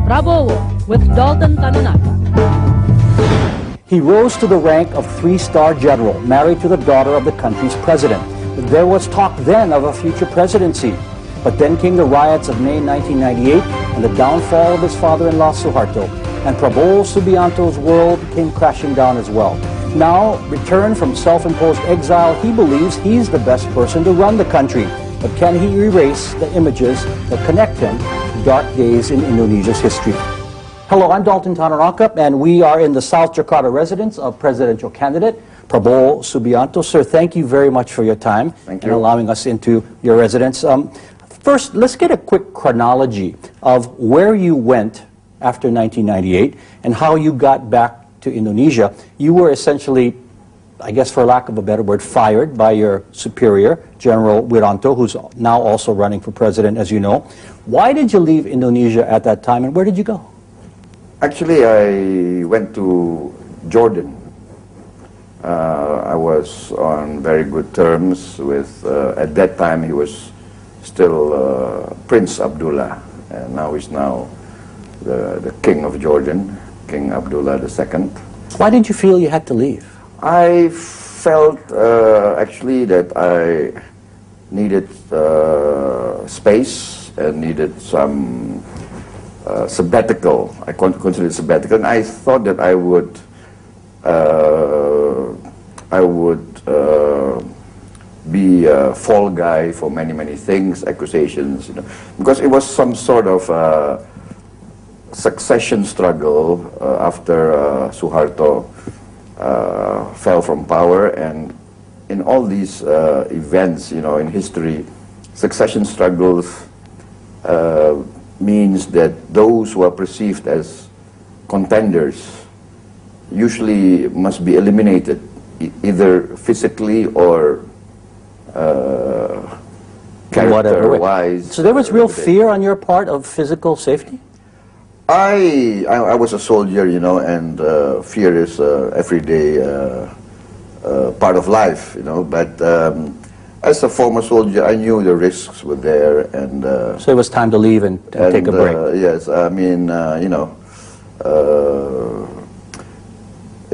Prabowo with Dalton Tanunaka. He rose to the rank of three-star general, married to the daughter of the country's president. There was talk then of a future presidency. But then came the riots of May 1998 and the downfall of his father-in-law Suharto. And Prabowo Subianto's world came crashing down as well. Now, returned from self-imposed exile, he believes he's the best person to run the country. But can he erase the images that connect him to dark days in Indonesia's history? Hello, I'm Dalton Tanunaka, and we are in the South Jakarta residence of presidential candidate Prabowo Subianto. Sir, thank you very much for your time and allowing us into your residence. First, let's get a quick chronology of where you went after 1998 and how you got back to Indonesia. You were essentially, I guess for lack of a better word, fired by your superior, General Wiranto, who's now also running for president, as you know. Why did you leave Indonesia at that time, and where did you go? Actually, I went to Jordan. I was on very good terms with, at that time he was still Prince Abdullah, and now he's the King of Jordan, King Abdullah II. Why did you feel you had to leave? I felt actually that I needed space and needed some sabbatical. I considered it sabbatical, and I thought that I would be a fall guy for many things, accusations, you know, because it was some sort of succession struggle after Suharto fell from power, and in all these events, you know, in history, succession struggles means that those who are perceived as contenders usually must be eliminated, either physically or character-wise. So there was real fear on your part of physical safety? I was a soldier, you know, and fear is everyday part of life, you know, but as a former soldier, I knew the risks were there, and so it was time to leave and take a break. Yes, I mean, you know,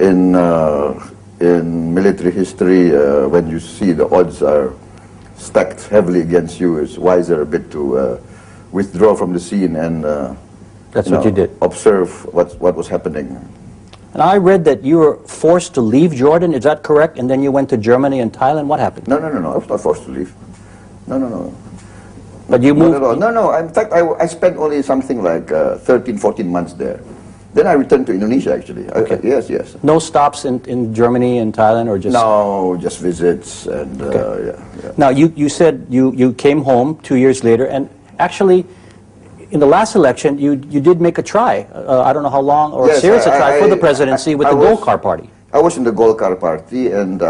in military history, when you see the odds are stacked heavily against you, it's wiser a bit to withdraw from the scene and that's what you did. Observe what was happening. And I read that you were forced to leave Jordan, is that correct? And then you went to Germany and Thailand. What happened? No, I was not forced to leave. No. But you moved? No. In fact, I spent only something like 13, 14 months there. Then I returned to Indonesia, actually. Okay. Yes. No stops in Germany and Thailand, or just? No, just visits, and okay. Yeah. Now, you said you came home 2 years later, and actually, in the last election, you did make a try. I don't know how long, or a serious try for the presidency with the Golkar Party. I was in the Golkar Party, and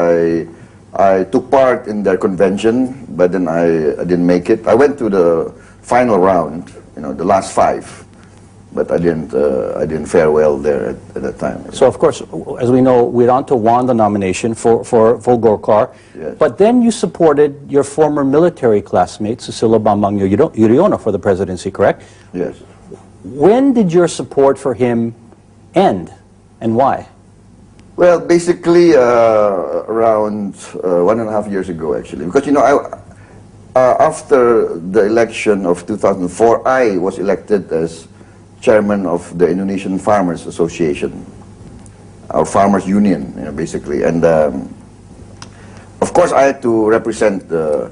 I took part in their convention, but then I didn't make it. I went to the final round, you know, the last 5. But I didn't fare well there at that time. So of course, as we know, Wiranto won the nomination for Golkar. Yes. But then you supported your former military classmate, Susilo Bambang Yudhoyono, for the presidency, correct? Yes. When did your support for him end, and why? Well, basically around 1.5 years ago, actually, because you know, after the election of 2004, I was elected as chairman of the Indonesian Farmers Association, our farmers union, you know, basically, and of course I had to represent the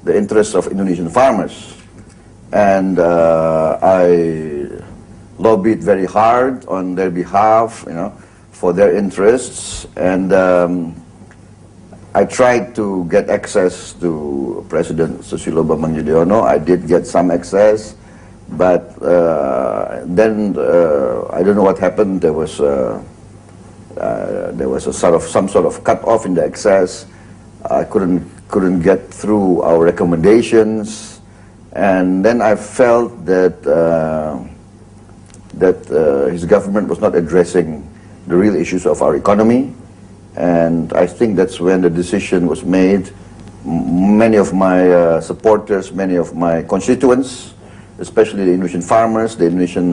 interests of Indonesian farmers, and I lobbied very hard on their behalf, you know, for their interests, and I tried to get access to President Susilo Bambang Yudhoyono. I did get some access. But then I don't know what happened. There was some sort of cut off in the access. I couldn't get through our recommendations, and then I felt that his government was not addressing the real issues of our economy, and I think that's when the decision was made. Many of my supporters, many of my constituents, especially the Indonesian farmers, the Indonesian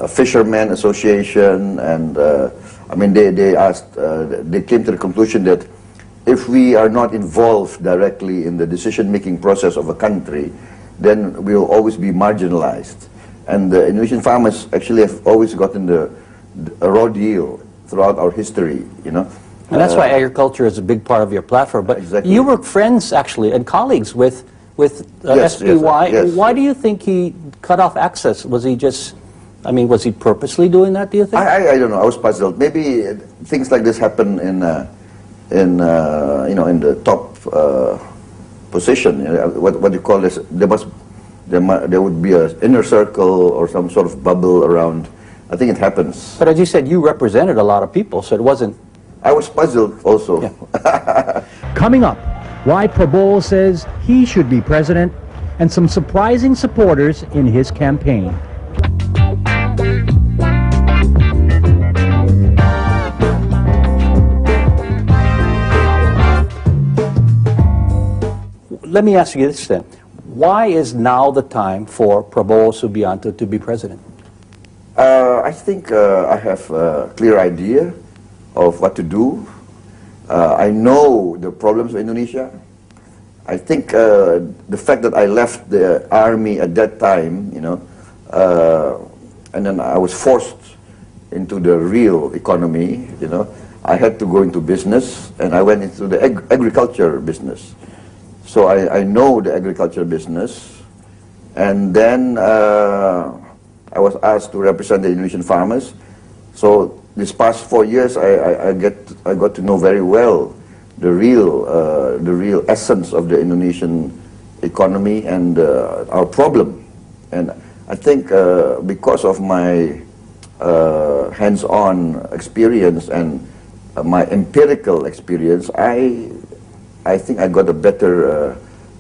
Fishermen Association, and I mean they asked, they came to the conclusion that if we are not involved directly in the decision-making process of a country, then we will always be marginalized. And the Indonesian farmers actually have always gotten a raw deal throughout our history, you know. And that's why agriculture is a big part of your platform. But exactly. You were friends, actually, and colleagues with Yes, SPY. yes. Why do you think he cut off access? Was he just, I mean, was he purposely doing that, do you think? I don't know. I was puzzled. Maybe things like this happen in you know, in the top position. You know, what you call this? There would be an inner circle or some sort of bubble around. I think it happens. But as you said, you represented a lot of people, so it wasn't. I was puzzled also. Yeah. Coming up, why Prabowo says he should be president, and some surprising supporters in his campaign. Let me ask you this then. Why is now the time for Prabowo Subianto to be president? I think I have a clear idea of what to do. I know the problems of Indonesia. I think the fact that I left the army at that time, you know, and then I was forced into the real economy, you know, I had to go into business, and I went into the agriculture business. So I know the agriculture business, and then I was asked to represent the Indonesian farmers. So this past 4 years, I got to know very well the real essence of the Indonesian economy and our problem. And I think because of my hands-on experience and my empirical experience, I think I got a better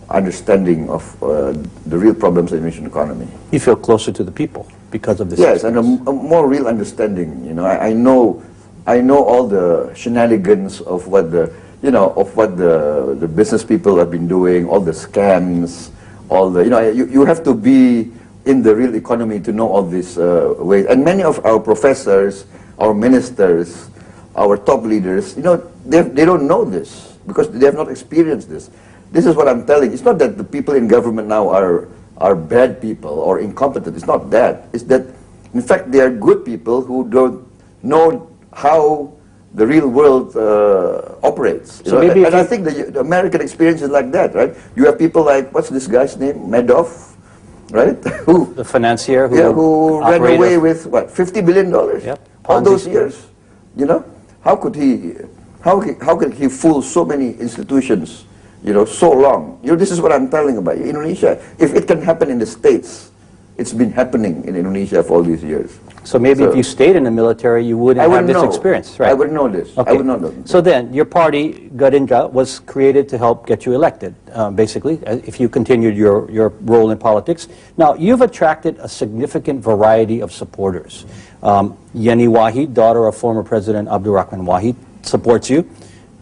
understanding of the real problems of the Indonesian economy. You feel closer to the people because of this. Yes, and a more real understanding. You know, I know all the shenanigans of what the the business people have been doing, all the scams, all the you have to be in the real economy to know all these ways. And many of our professors, our ministers, our top leaders, you know, they don't know this because they have not experienced this. This is what I'm telling. It's not that the people in government now are bad people or incompetent. It's not that. It's that, in fact, they are good people who don't know how the real world operates. So maybe and I think the American experience is like that, right? You have people like, what's this guy's name? Madoff, right? The financier who ran away with, what, $50 billion? Yep. All those years. You know? How could he fool so many institutions, you know, so long? You know, this is what I'm telling about. Indonesia, if it can happen in the States, it's been happening in Indonesia for all these years. So maybe if you stayed in the military, you wouldn't have this experience, right? I would know this. Okay. I would not know. So then, your party, Gerindra, was created to help get you elected, basically, if you continued your role in politics. Now, you've attracted a significant variety of supporters. Yeni Wahid, daughter of former President Abdurrahman Wahid, supports you.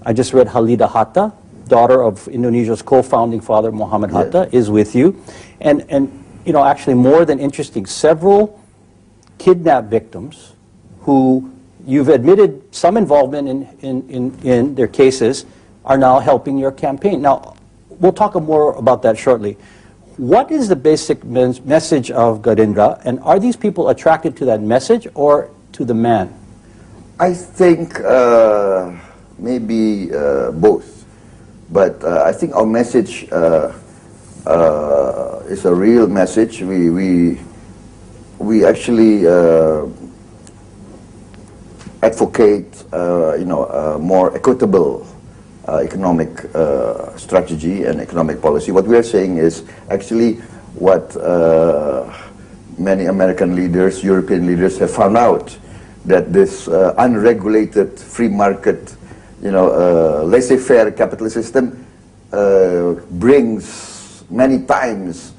I just read Halida Hatta, daughter of Indonesia's co-founding father, Muhammad Hatta, is with you. And you know, actually more than interesting, several kidnapped victims who you've admitted some involvement in their cases are now helping your campaign. Now, we'll talk more about that shortly. What is the basic message of Gerindra, and are these people attracted to that message or to the man? I think maybe both. But I think our message is a real message. We actually advocate, more equitable economic strategy and economic policy. What we are saying is actually what many American leaders, European leaders have found out, that this unregulated free market, laissez-faire capitalist system brings many times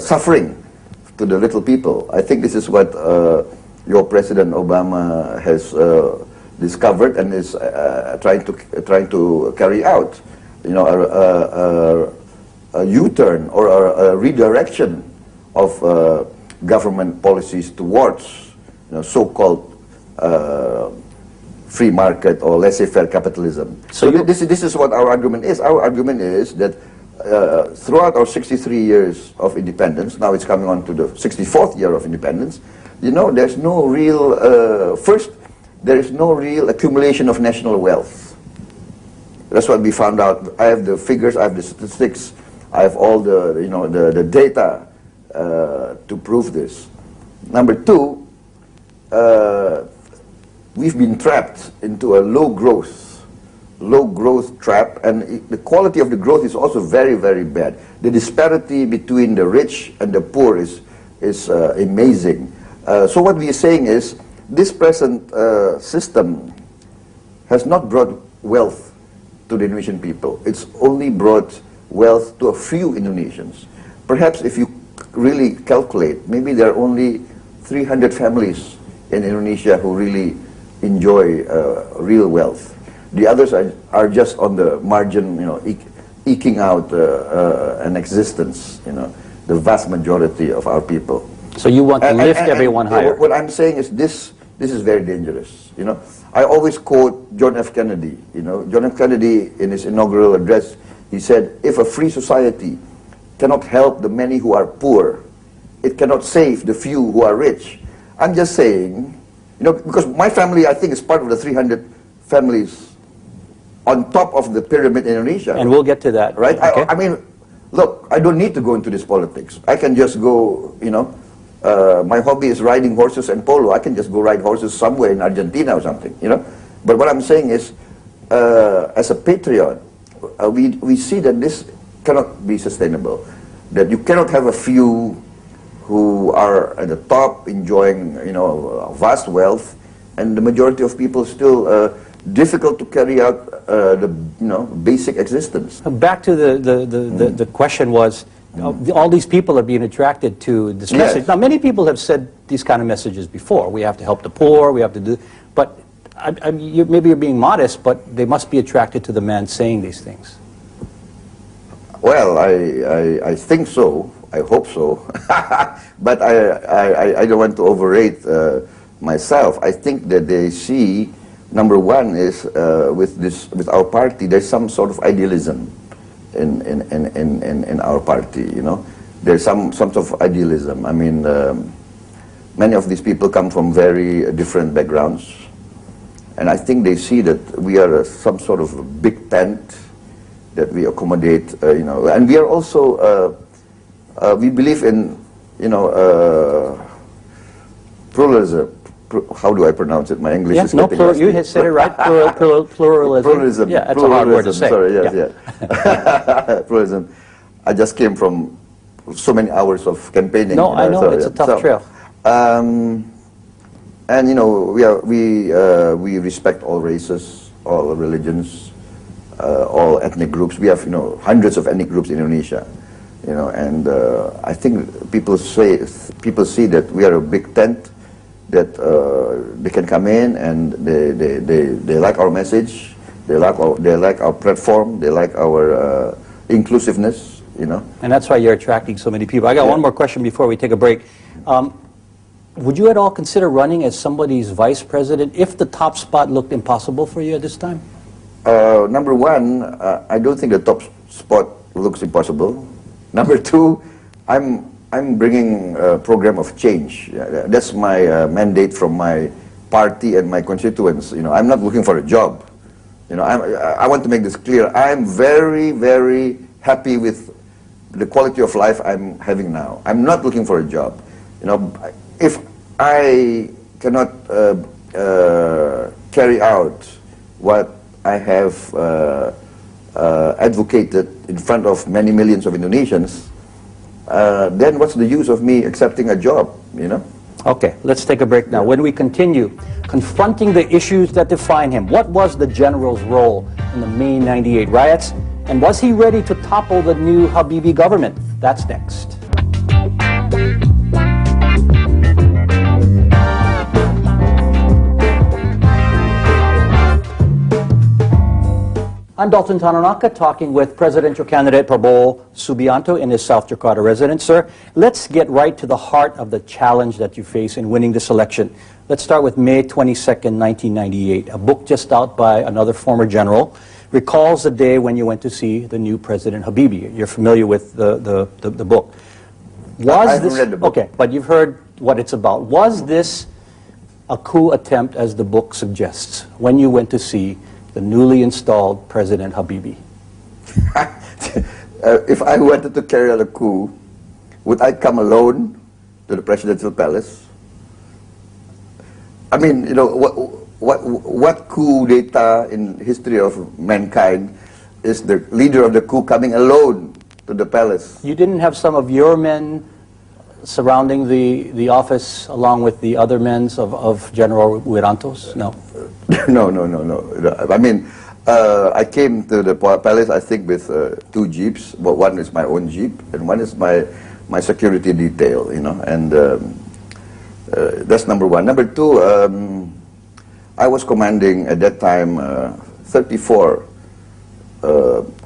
suffering to the little people. I think this is what your President Obama has discovered and is trying to carry out. A U-turn or a redirection of government policies towards so-called free market or laissez-faire capitalism. So this is what our argument is. Our argument is that throughout our 63 years of independence, now it's coming on to the 64th year of independence, there's no real, first, there is no real accumulation of national wealth. That's what we found out. I have the figures, I have the statistics, I have all the, the data to prove this. Number two, we've been trapped into a low growth trap, and the quality of the growth is also very, very bad. The disparity between the rich and the poor is amazing. So what we are saying is, this present system has not brought wealth to the Indonesian people. It's only brought wealth to a few Indonesians. Perhaps if you really calculate, maybe there are only 300 families in Indonesia who really enjoy real wealth. The others are just on the margin, eking out an existence, the vast majority of our people. So you want to lift everyone higher. What I'm saying is this is very dangerous. I always quote John F. Kennedy. John F. Kennedy, in his inaugural address, he said, if a free society cannot help the many who are poor, it cannot save the few who are rich. I'm just saying, because my family, I think, is part of the 300 families on top of the pyramid in Indonesia. And we'll get to that. Right? Okay. I mean, look, I don't need to go into this politics. I can just go, my hobby is riding horses and polo. I can just go ride horses somewhere in Argentina or something, But what I'm saying is, as a patriot, we see that this cannot be sustainable. That you cannot have a few who are at the top enjoying, vast wealth, and the majority of people still difficult to carry out the basic existence. Back to the question was, all these people are being attracted to this message. Yes. Now, many people have said these kind of messages before. We have to help the poor, we have to do, but maybe you're being modest, but they must be attracted to the man saying these things. Well, I think so. I hope so. But I don't want to overrate myself. I think that they see, number one is with our party, there's some sort of idealism in our party. There's some sort of idealism. I mean, many of these people come from very different backgrounds, and I think they see that we are some sort of a big tent that we accommodate. And we are also we believe in pluralism. How do I pronounce it? My English is getting rusty. You said it right. Pluralism. Pluralism. Yeah, that's a hard word to say. Sorry, yes. Pluralism. I just came from so many hours of campaigning. No, I know, so, it's a tough trail. And we respect all races, all religions, all ethnic groups. We have hundreds of ethnic groups in Indonesia. And I think people see that we are a big tent, that they can come in and they like our message, they like our platform, they like our inclusiveness, And that's why you're attracting so many people. I got one more question before we take a break. Would you at all consider running as somebody's vice president if the top spot looked impossible for you at this time? Number one, I don't think the top spot looks impossible. Number two, I'm bringing a program of change. That's my mandate from my party and my constituents. I'm not looking for a job. I want to make this clear. I'm very, very happy with the quality of life I'm having now. I'm not looking for a job. If I cannot carry out what I have advocated in front of many millions of Indonesians, then what's the use of me accepting a job, Okay, let's take a break now. When we continue, confronting the issues that define him, what was the general's role in the May '98 riots? And was he ready to topple the new Habibie government? That's next. I'm Dalton Tanonaka, talking with presidential candidate Prabowo Subianto in his South Jakarta residence. Sir, let's get right to the heart of the challenge that you face in winning this election. Let's start with May 22nd, 1998. A book just out by another former general recalls the day when you went to see the new President Habibi. You're familiar with the book. I haven't read the book. Okay, but you've heard what it's about. Was this a coup attempt, as the book suggests, when you went to see the newly installed President Habibi? If I wanted to carry out a coup, would I come alone to the presidential palace? I mean, you know, what Kudeta in history of mankind is the leader of the coup coming alone to the palace? You didn't have some of your men surrounding the office along with the other men of General Wirantos? No. No. I mean, I came to the palace, I think, with two jeeps. But one is my own jeep, and one is my security detail. You know, and that's number one. Number two, I was commanding at that time 34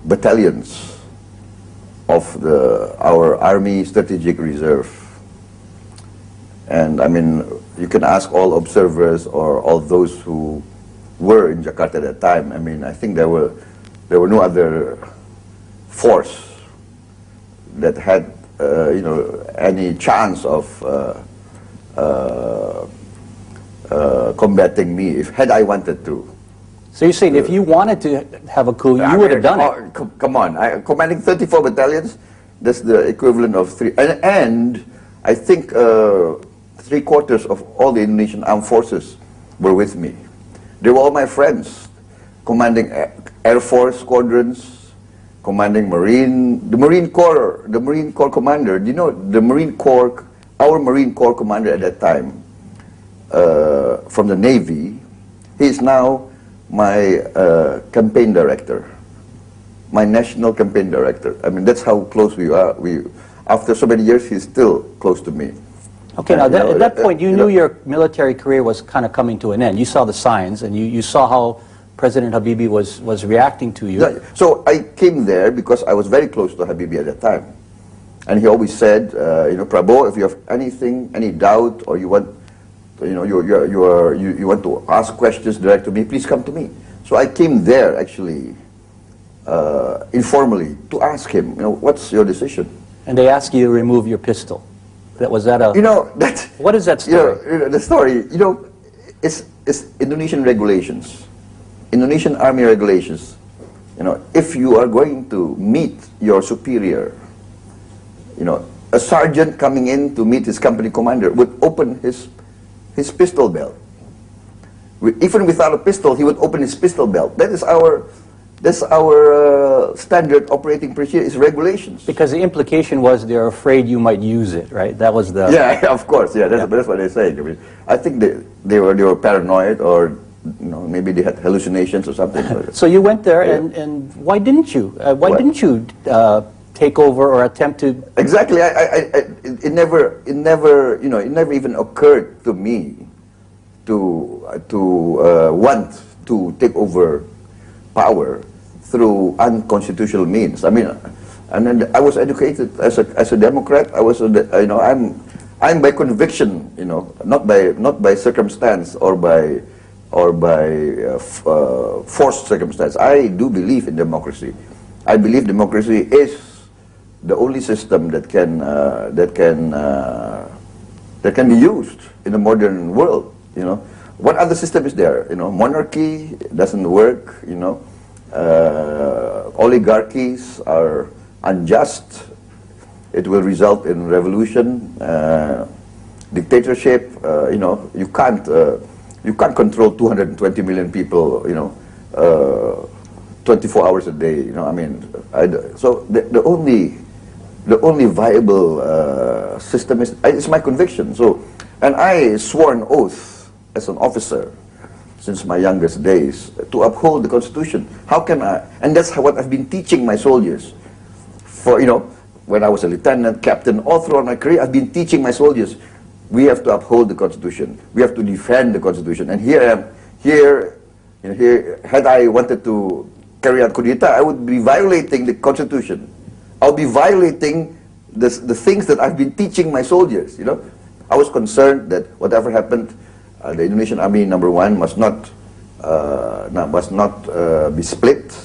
battalions of our Army Strategic Reserve. And I mean, you can ask all observers or all those who were in Jakarta at that time. I mean, I think there were no other force that had you know, any chance of combating me had I wanted to. So you're saying if you wanted to have a coup, you would have done it? Come on, commanding 34 battalions, that's the equivalent of three. And I think 3/4 of all the Indonesian armed forces were with me. They were all my friends, commanding Air Force squadrons, commanding the Marine Corps commander. Do you know the Marine Corps, our Marine Corps commander at that time, from the Navy, he is now my campaign director, my national campaign director. I mean, that's how close we are. After so many years, he's still close to me. Okay, now at that point, you knew your military career was kind of coming to an end. You saw the signs, and you saw how President Habibi was reacting to you. Yeah, so I came there because I was very close to Habibi at that time. And he always said, you know, Prabowo, if you have anything, any doubt, or you want, you know, you want to ask questions direct to me, please come to me. So I came there, actually, informally, to ask him, you know, what's your decision? And they asked you to remove your pistol. Was that a... You know, that... What is that story? You know, the story, you know, it's Indonesian regulations. Indonesian Army regulations. You know, if you are going to meet your superior, you know, a sergeant coming in to meet his company commander would open his pistol belt. Even without a pistol, he would open his pistol belt. That's our standard operating procedure, is regulations. Because the implication was they're afraid you might use it, right? That was the... Yeah, of course, yeah, that's what they say. I mean, I think they were paranoid, or you know, maybe they had hallucinations or something. So you went there, yeah. and why didn't you? Didn't you take over or attempt to... Exactly, it never even occurred to me to want to take over power through unconstitutional means. I mean, and then I was educated as a Democrat. I was, you know, I'm by conviction, you know, not by circumstance or by forced circumstance. I do believe in democracy. I believe democracy is the only system that can be used in the modern world. You know, what other system is there? You know, monarchy doesn't work. You know, oligarchies are unjust. It will result in revolution, dictatorship. You know, you can't control 220 million people. You know, 24 hours a day. You know, I mean, so the only viable system is my conviction. So, and I swore an oath as an officer since my youngest days to uphold the Constitution. How can I? And that's what I've been teaching my soldiers. For, you know, when I was a lieutenant, captain, all throughout my career, I've been teaching my soldiers, we have to uphold the Constitution. We have to defend the Constitution. And here I am, you know, here, had I wanted to carry out Kudeta, I would be violating the Constitution. I'll be violating the things that I've been teaching my soldiers, you know. I was concerned that whatever happened, the Indonesian Army, number one, must not be split.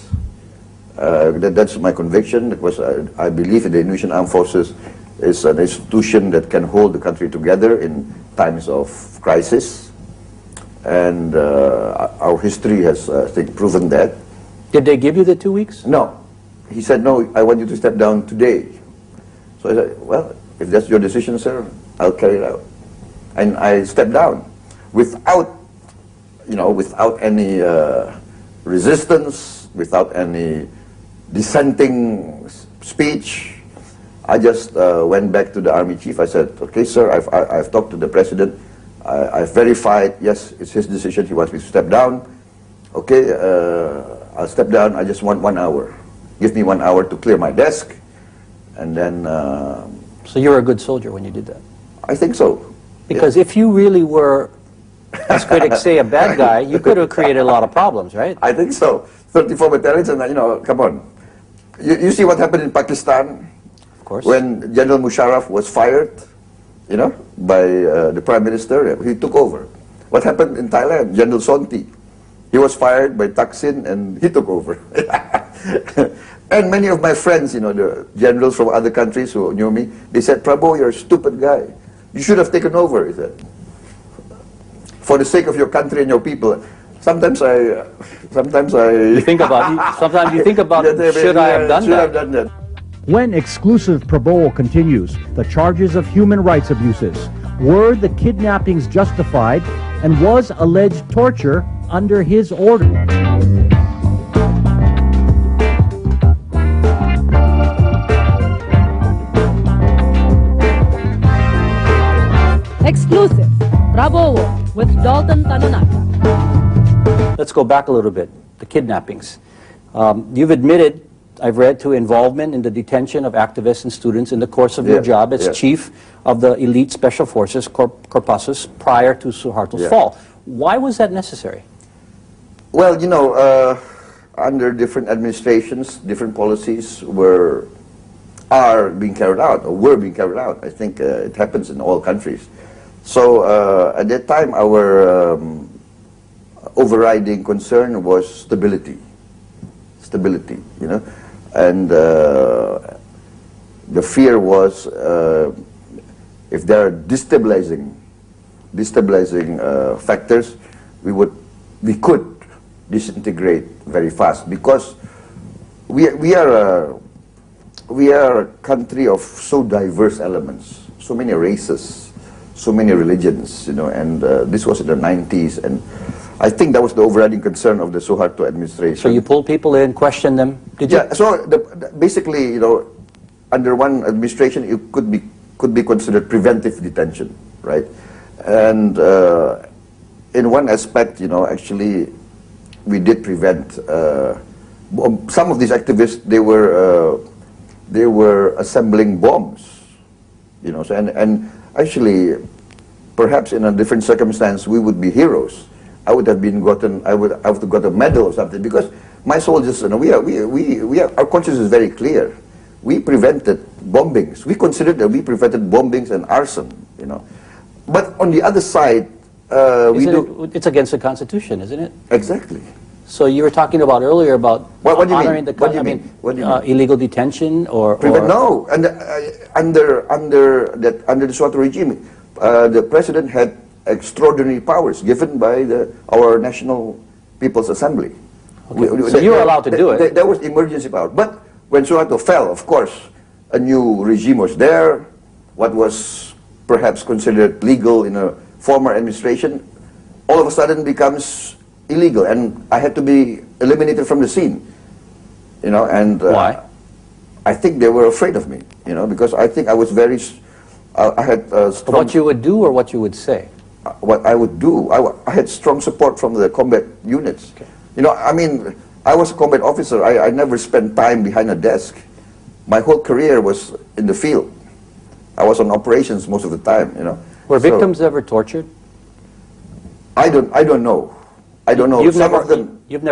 That's my conviction. Because I believe the Indonesian Armed Forces is an institution that can hold the country together in times of crisis. And our history has, I think, proven that. Did they give you the 2 weeks? No. He said, no, I want you to step down today. So I said, well, if that's your decision, sir, I'll carry it out. And I stepped down without, you know, without any resistance, without any dissenting speech. I just went back to the Army Chief. I said, okay, sir, I've talked to the President. I've verified, yes, it's his decision. He wants me to step down. Okay, I'll step down. I just want 1 hour. Give me 1 hour to clear my desk. And then... So you were a good soldier when you did that? I think so. Because if you really were, as critics say, a bad guy, you could have created a lot of problems, right? I think so. 34 battalions and, you know, come on. You see what happened in Pakistan? Of course. When General Musharraf was fired, you know, by the Prime Minister, he took over. What happened in Thailand? General Sonti. He was fired by Thaksin and he took over. And many of my friends, you know, the generals from other countries who knew me, they said, Prabowo, you're a stupid guy. You should have taken over, he said. For the sake of your country and your people. Sometimes I You think about, sometimes you think about, should I have done that? When exclusive Prabowo continues, the charges of human rights abuses, were the kidnappings justified, and was alleged torture under his order? Exclusive, Prabowo with Dalton Tanunaka. Let's go back a little bit, the kidnappings. You've admitted, I've read, to involvement in the detention of activists and students in the course of your job as chief of the elite special forces, Corpuscus, prior to Suharto's fall. Why was that necessary? Well, you know, under different administrations, different policies are being carried out, or were being carried out. I think it happens in all countries. So at that time, our overriding concern was stability. Stability, you know. And the fear was if there are destabilizing factors, we could disintegrate very fast, because we are a country of so diverse elements, so many races, so many religions, you know, and this was in the 90s, and I think that was the overriding concern of the Suharto administration. So you pulled people in, questioned them, did you? Yeah, so basically, you know, under one administration, it could be considered preventive detention, right? And in one aspect, you know, actually, we did prevent some of these activists. They were assembling bombs, you know. So and actually, perhaps in a different circumstance, we would be heroes. I would have gotten a medal or something, because my soldiers, you know, our conscience is very clear. We prevented bombings. We considered that we prevented bombings and arson, you know. But on the other side, it's against the Constitution, isn't it? Exactly. So you were talking about earlier about what do you honoring mean? the illegal detention or no, and under the Suharto regime, the president had extraordinary powers given by our National People's Assembly. Okay. So you were allowed to do it. There was emergency power. But when Suharto fell, of course, a new regime was there. What was perhaps considered legal in a former administration, all of a sudden becomes illegal, and I had to be eliminated from the scene. You know, and why? I think they were afraid of me. You know, because I think I was very. I had strong. What you would do or what you would say? What I would do, I had strong support from the combat units. Okay. You know, I mean, I was a combat officer. I never spent time behind a desk. My whole career was in the field. I was on operations most of the time, you know. Were victims ever tortured? I don't know. I don't know. You've never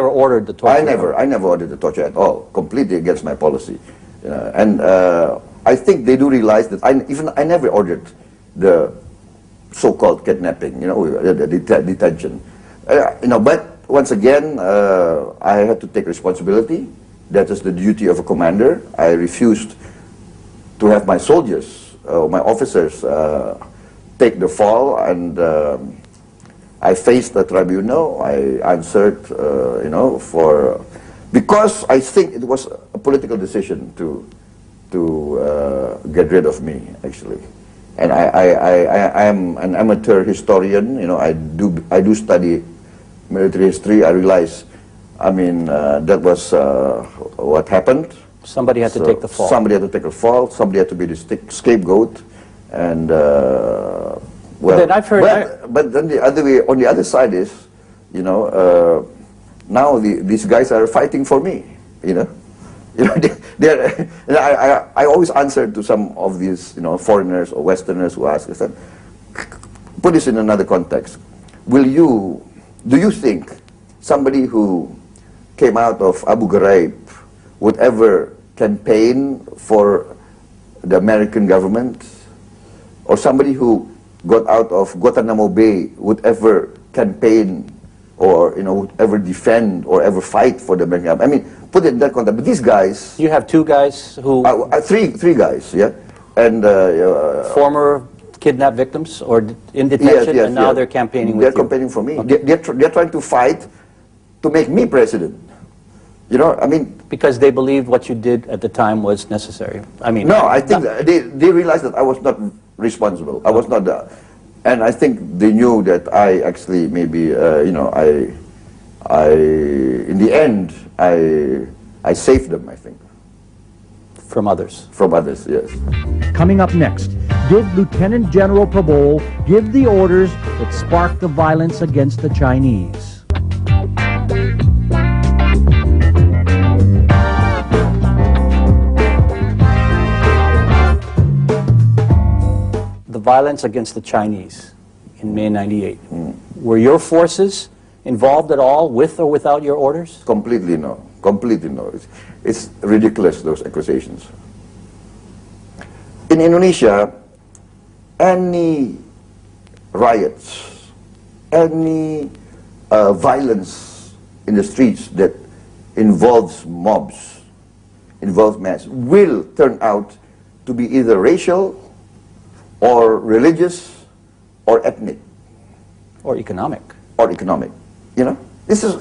ordered the torture? I never ordered the torture at all. Completely against my policy. And I think they do realize that I never ordered the so-called kidnapping, the detention. But once again, I had to take responsibility. That is the duty of a commander. I refused to have my soldiers, my officers, take the fall, and I faced the tribunal. I answered, because I think it was a political decision to get rid of me, actually. And I am an amateur historian. I do study military history. I realize, that was what happened. Somebody had to take the fall. Somebody had to take the fall. Somebody had to be the scapegoat. And but then I've heard. But then the other way, on the other side is, now these guys are fighting for me. I always answer to some of these, foreigners or Westerners who ask us that. Put this in another context. Do you think somebody who came out of Abu Ghraib would ever campaign for the American government? Or somebody who got out of Guantanamo Bay would ever campaign or would ever defend or ever fight for the American government? Put it in that context. But these guys... You have two guys who... three guys, yeah. And... former kidnapped victims or in detention, yes, and now they're campaigning with you? They're campaigning for me. Okay. They're trying to fight to make me president. Because they believed what you did at the time was necessary. No, I think they realized that I was not responsible. I was not and I think they knew that I actually maybe, in the end, I saved them, I think. From others? From others, yes. Coming up next, did Lieutenant General Prabowo give the orders that sparked the violence against the Chinese? The violence against the Chinese in May '98. Were your forces involved at all, with or without your orders? Completely no. Completely no. It's ridiculous, those accusations. In Indonesia, any riots, any violence in the streets that involves mobs, involves mass, will turn out to be either racial or religious or ethnic. Or economic. Or economic. This is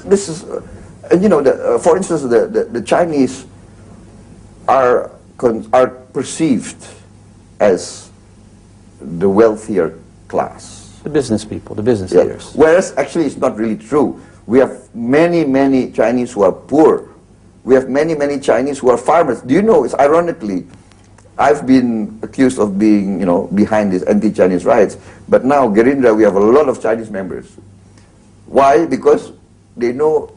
for instance, the Chinese are perceived as the wealthier class. The business people, the business leaders. Whereas actually it's not really true. We have many Chinese who are poor. We have many Chinese who are farmers. Do you know, it's ironically, I've been accused of being, behind these anti-Chinese riots, but now, Gerindra, we have a lot of Chinese members. Why? Because they know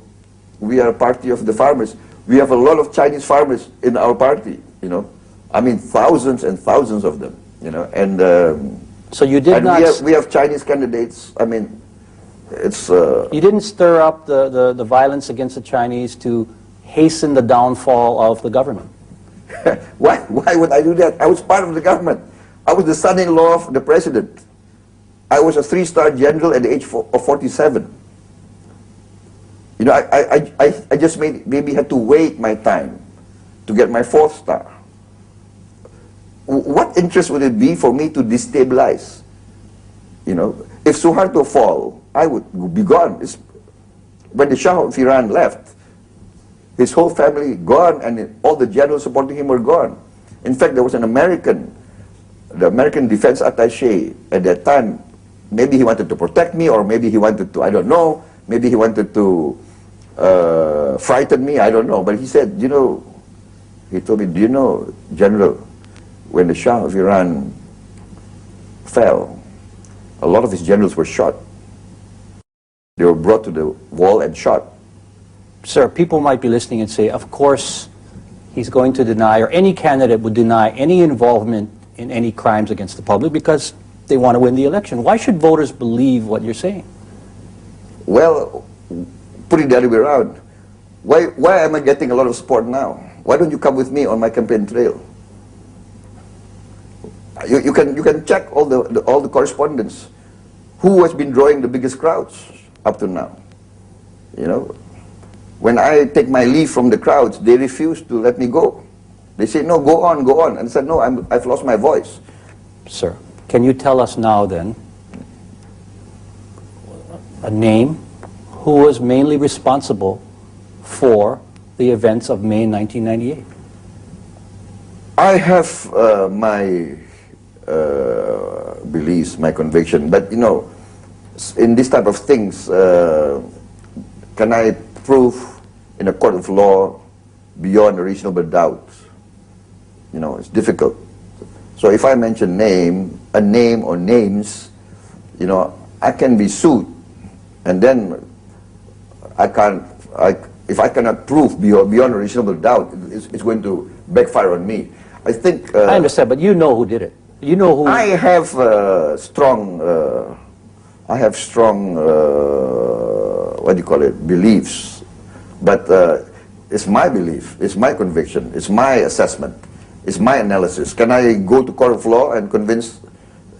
we are a party of the farmers. We have a lot of Chinese farmers in our party, thousands and thousands of them, and... So you did not... We have Chinese candidates, it's... You didn't stir up the violence against the Chinese to hasten the downfall of the government? Why would I do that? I was part of the government. I was the son-in-law of the president. I was a 3-star general at the age of 47. I just maybe had to wait my time to get my 4th star. What interest would it be for me to destabilize? If Suharto fall, I would be gone. When the Shah of Iran left, his whole family gone, and all the generals supporting him were gone. In fact, there was the American defense attaché at that time. Maybe he wanted to protect me, or maybe he wanted to, I don't know, maybe he wanted to frighten me, I don't know. But he said, he told me, do you know, General, when the Shah of Iran fell, a lot of his generals were shot. They were brought to the wall and shot. Sir, people might be listening and say, of course, he's going to deny, or any candidate would deny any involvement in any crimes against the public because they want to win the election. Why should voters believe what you're saying? Well, put it the other way around. Why am I getting a lot of support now? Why don't you come with me on my campaign trail? You can check all the correspondence. Who has been drawing the biggest crowds up to now? You know, when I take my leave from the crowds, they refuse to let me go. They say, no, go on, go on. And I said, no, I've lost my voice. Sir, can you tell us now then a name who was mainly responsible for the events of May 1998? I have my beliefs, my conviction, but you know, in this type of things, can I prove in a court of law beyond a reasonable doubt? You know, it's difficult. So if I mention a name or names, you know, I can be sued, and then if I cannot prove beyond a reasonable doubt, it's going to backfire on me. I think. I understand, but you know who did it. You know who. I have strong. What do you call it? Beliefs, but it's my belief. It's my conviction. It's my assessment. It's my analysis. Can I go to court of law and convince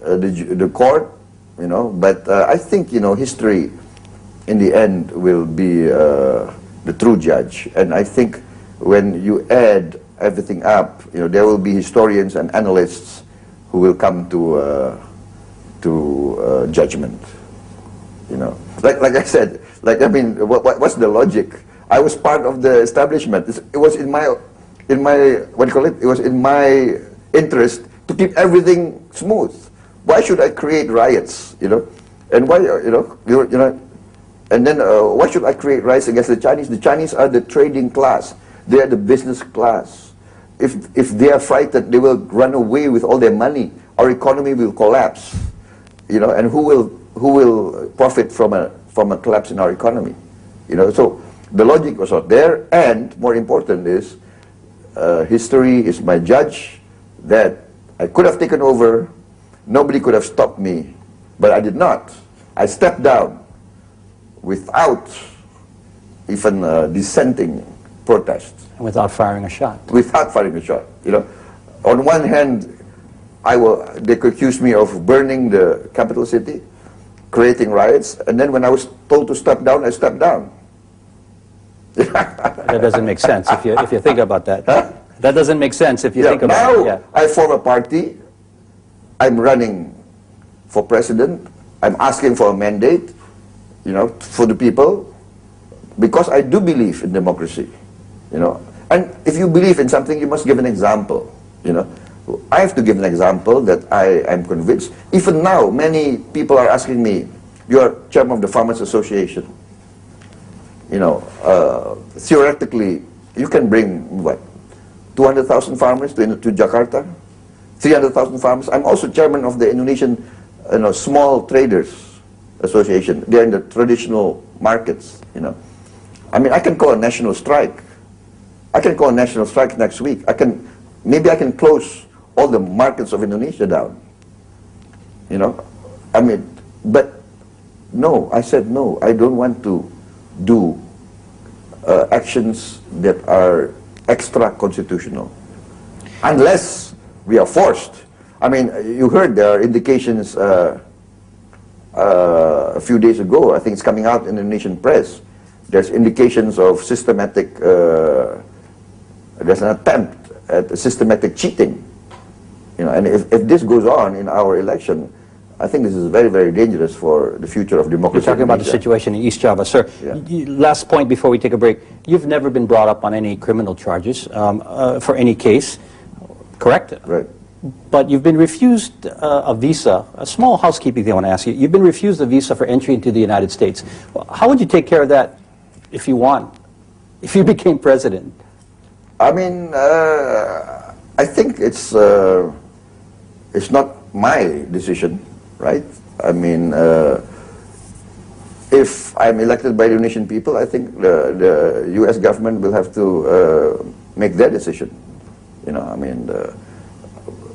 the court? You know, but I think, you know, history, in the end, will be the true judge. And I think when you add everything up, you know, there will be historians and analysts who will come to judgment. You know, like I said, I mean, what's the logic? I was part of the establishment. It was in my what do you call it? It was in my interest to keep everything smooth. Why should I create riots? You know, and why you know, and then why should I create riots against the Chinese? The Chinese are the trading class. They are the business class. If they are frightened, they will run away with all their money. Our economy will collapse. You know, and who will profit from a collapse in our economy? You know, so the logic was out there, and more important is history is my judge that I could have taken over. Nobody could have stopped me, but I did not. I stepped down without even dissenting protest. Without firing a shot. Without firing a shot. You know, on one hand, they could accuse me of burning the capital city, creating riots, and then when I was told to step down, I stepped down. That doesn't make sense if you think about that. Huh? That doesn't make sense if you think about now it. Yeah. I form a party. I'm running for president. I'm asking for a mandate, you know, for the people, because I do believe in democracy, you know. And if you believe in something, you must give an example, you know. I have to give an example that I am convinced. Even now, many people are asking me, you are chairman of the Farmers Association. You know, theoretically, you can bring, what, 200,000 farmers to Jakarta? 300,000 farmers. I'm also chairman of the Indonesian Small Traders Association. They're in the traditional markets, you know. I mean, I can call a national strike. I can call a national strike next week. Maybe I can close all the markets of Indonesia down. You know, I mean, but no, I said no, I don't want to do actions that are extra-constitutional, unless we are forced. I mean, you heard there are indications a few days ago, I think it's coming out in the Indonesian press, there's indications of systematic, there's an attempt at systematic cheating. You know, and if this goes on in our election, I think this is very, very dangerous for the future of democracy. You're talking about the situation in East Java. Sir, last point before we take a break. You've never been brought up on any criminal charges for any case, correct? Right. But you've been refused a visa, a small housekeeping thing I want to ask you. You've been refused a visa for entry into the United States. How would you take care of that if you want, if you became president? I mean, I think it's not my decision, right? I mean, if I'm elected by the Indonesian people, I think the U.S. government will have to make their decision. You know, I mean,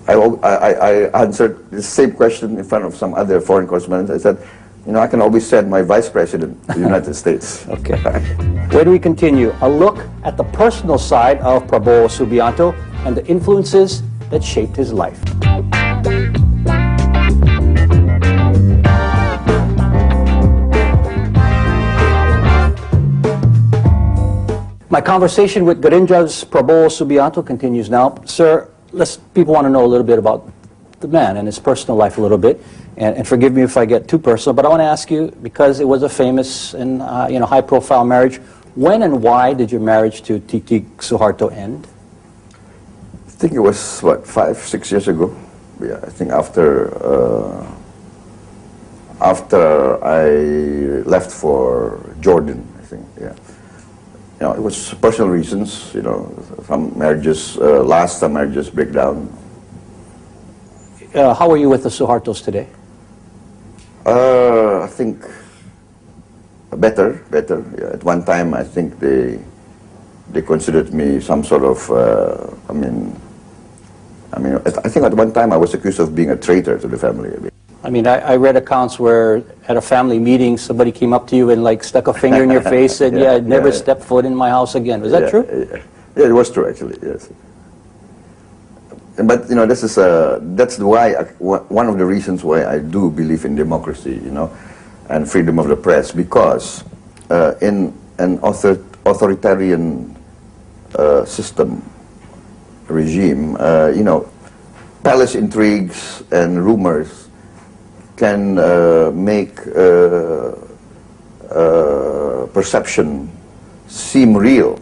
I answered the same question in front of some other foreign correspondents. I said, You know, I can always send my vice president to the United States. Okay. Where do we continue? A look at the personal side of Prabowo Subianto and the influences that shaped his life. My conversation with Garinja's Prabowo Subianto continues now. Sir, people want to know a little bit about the man and his personal life a little bit. And forgive me if I get too personal, but I want to ask you, because it was a famous and high-profile marriage, when and why did your marriage to Titi Suharto end? I think it was, what, 5, 6 years ago? Yeah, I think after I left for Jordan, I think, yeah. You know, it was personal reasons, you know, some marriages last, some marriages break down. How are you with the Suhartos today? I think better. Yeah. At one time, I think they considered me some sort of, I think at one time I was accused of being a traitor to the family. I read accounts where at a family meeting somebody came up to you and like stuck a finger in your face and said, I'd never step foot in my house again. Was that true? Yeah, it was true actually, yes. But you know, that's why one of the reasons why I do believe in democracy, you know, and freedom of the press, because in an authoritarian system, regime, you know, palace intrigues and rumors can make perception seem real.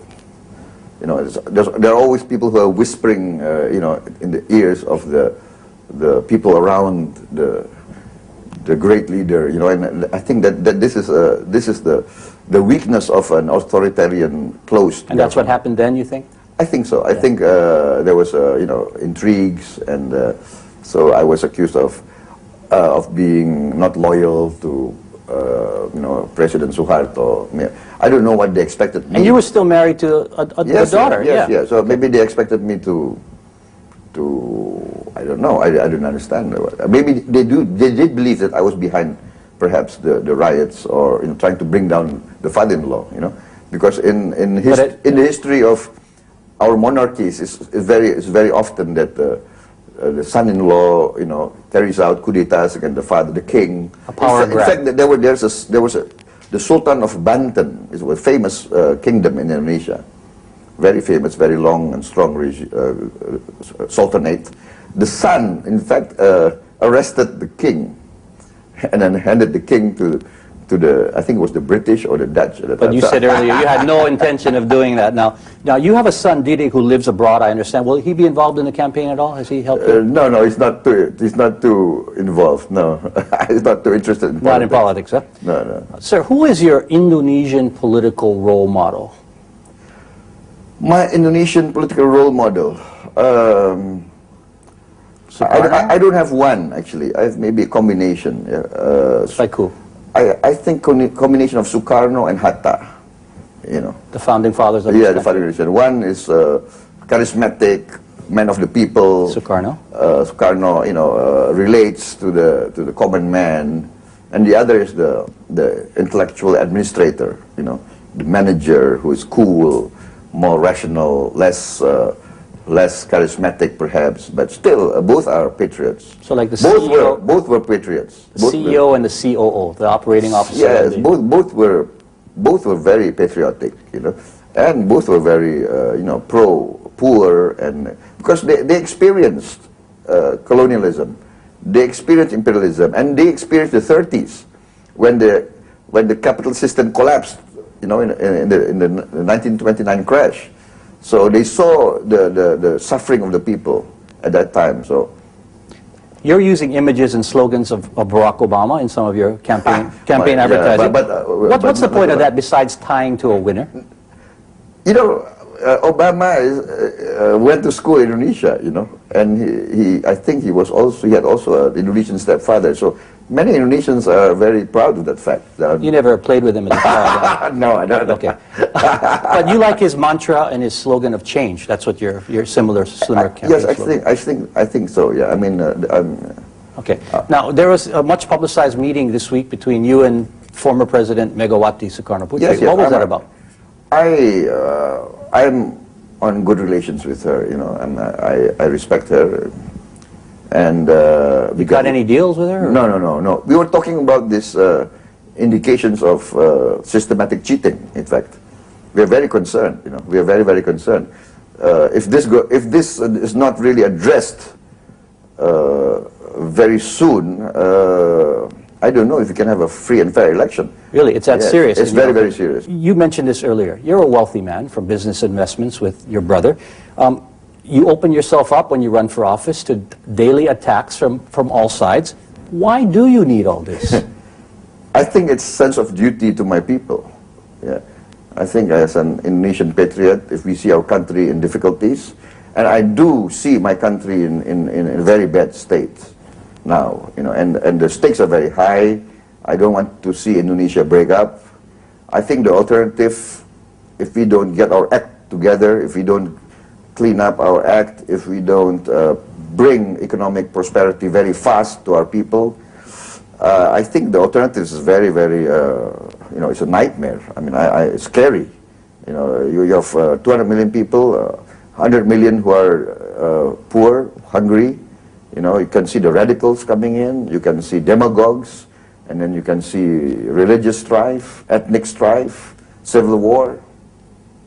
You know, there are always people who are whispering, you know, in the ears of the people around the great leader. You know, and I think that this is the weakness of an authoritarian closed. And that's what happened then, you think? I think so. I think there was, you know, intrigues, and so I was accused of being not loyal to, you know, President Suharto. I don't know what they expected me. And you were still married to a daughter. Yes. So maybe they expected me to I don't know. I don't understand. Maybe they did believe that I was behind, perhaps the riots, or in trying to bring down the father-in-law. You know, because in the history of our monarchies, it's very often that the son-in-law, you know, carries out kudetas against the father, the king. A power grab. In fact, there was the Sultan of Banten. It was a famous kingdom in Indonesia, very famous, very long and strong sultanate. The son, in fact, arrested the king, and then handed the king to the, I think it was the British or the Dutch. But you said earlier you had no intention of doing that. Now you have a son, Didi, who lives abroad, I understand. Will he be involved in the campaign at all? Has he helped you? No, he's not too involved, no. He's not too interested in politics. Not in politics, huh? No. Sir, who is your Indonesian political role model? My Indonesian political role model? I don't have one, actually. I have maybe a combination. Like who? I think combination of Sukarno and Hatta, you know. The founding fathers of the founding generation. One is charismatic, man of the people. Sukarno. Sukarno, you know, relates to the common man, and the other is the intellectual administrator, you know, the manager who is cool, more rational, less charismatic perhaps, but still both are patriots. So like the CEO, both were patriots. The CEO and the COO, the operating officer. Yes, both were very patriotic, you know, and both were very you know, pro-poor, and because they experienced colonialism, they experienced imperialism, and they experienced the 30s when the capital system collapsed, you know, in the 1929 crash. So they saw the suffering of the people at that time. So you're using images and slogans of Barack Obama in some of your campaign advertising. What's the point of that besides tying to a winner? You know, Obama went to school in Indonesia, you know, and I think he had also an Indonesian stepfather. So many Indonesians are very proud of that fact. You never played with him as a child? No, I don't. Okay. But you like his mantra and his slogan of change. That's what your similar campaign Yes, I think so. Yeah, I mean, Okay. Now, there was a much publicized meeting this week between you and former President Megawati Sukarno-Putri. Yes, yes, What was that about? I'm on good relations with her, you know, and I respect her. And You got any deals with her? No. We were talking about this indications of systematic cheating. In fact, we are very concerned. You know, we are very, very concerned. If this is not really addressed very soon, I don't know if we can have a free and fair election. Really, it's that serious? It's very, very serious. You mentioned this earlier. You're a wealthy man from business investments with your brother. You open yourself up when you run for office to daily attacks from all sides. Why do you need all this? I think it's sense of duty to my people. Yeah, I think as an Indonesian patriot, if we see our country in difficulties, and I do see my country in a very bad state now, you know, and the stakes are very high. I don't want to see Indonesia break up. I think the alternative, if we don't get our act together, if we don't clean up our act, if we don't bring economic prosperity very fast to our people, I think the alternative is very, very, you know, it's a nightmare. I mean, it's scary. You know, you have 200 million people, 100 million who are poor, hungry. You know, you can see the radicals coming in, you can see demagogues, and then you can see religious strife, ethnic strife, civil war.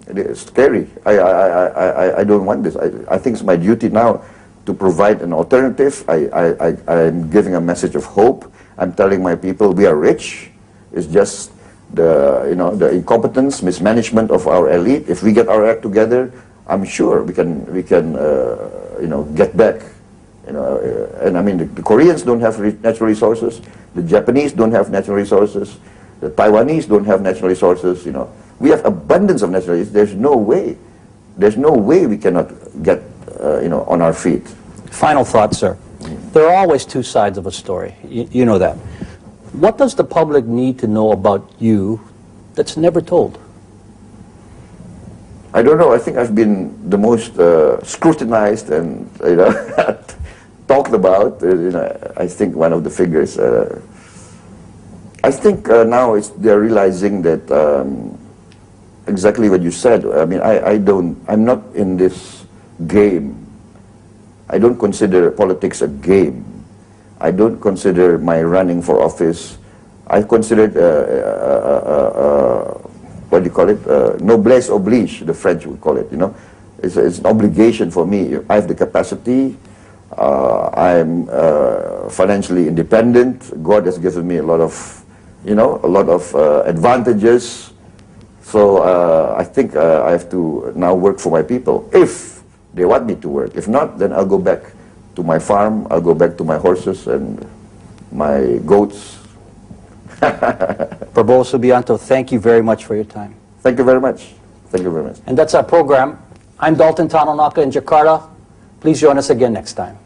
It is scary. I don't want this. I think it's my duty now to provide an alternative. I'm giving a message of hope. I'm telling my people we are rich. It's just the, you know, the incompetence, mismanagement of our elite. If we get our act together, I'm sure we can you know, get back. You know, and I mean the Koreans don't have natural resources. The Japanese don't have natural resources. The Taiwanese don't have natural resources. You know, we have abundance of natural resources. There's no way we cannot get you know, on our feet. Final thought, sir. There are always two sides of a story. You know that. What does the public need to know about you that's never told? I don't know. I think I've been the most scrutinized and, you know, talked about. You know, I think one of the figures. I think now they're realizing that exactly what you said. I mean, I'm not in this game. I don't consider politics a game. I don't consider my running for office. I consider it, what do you call it? Noblesse oblige, the French would call it, you know. It's an obligation for me. I have the capacity. I'm financially independent. God has given me a lot of, you know, advantages. So I think I have to now work for my people, if they want me to work. If not, then I'll go back to my farm, I'll go back to my horses and my goats. Prabowo Subianto, thank you very much for your time. Thank you very much. Thank you very much. And that's our program. I'm Dalton Tanonaka in Jakarta. Please join us again next time.